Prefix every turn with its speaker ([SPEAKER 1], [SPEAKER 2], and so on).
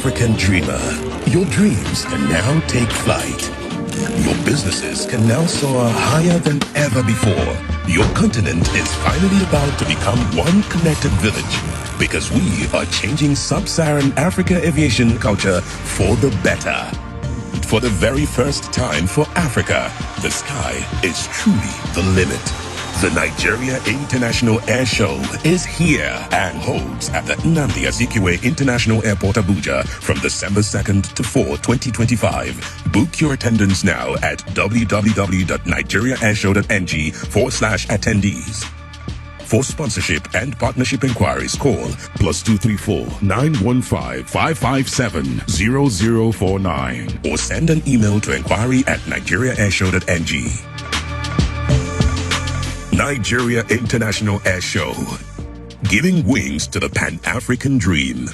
[SPEAKER 1] Pan-African dreamer, your dreams can now take flight. Your businesses can now soar higher than ever before. Your continent is finally about to become one connected village, because we are changing sub-Saharan Africa aviation culture for the better. For the very first time for Africa, the sky is truly the limit. The Nigerian International Airshow is here and holds at the Nnamdi Azikiwe International Airport, Abuja from December 2nd to 4, 2025. Book your attendance now at www.nigeriaairshow.ng/attendees. For sponsorship and partnership inquiries, call +234 915 557 0049 or send an email to inquiry@nigeriaairshow.ng. Nigeria International Airshow, giving wings to the Pan-African dream.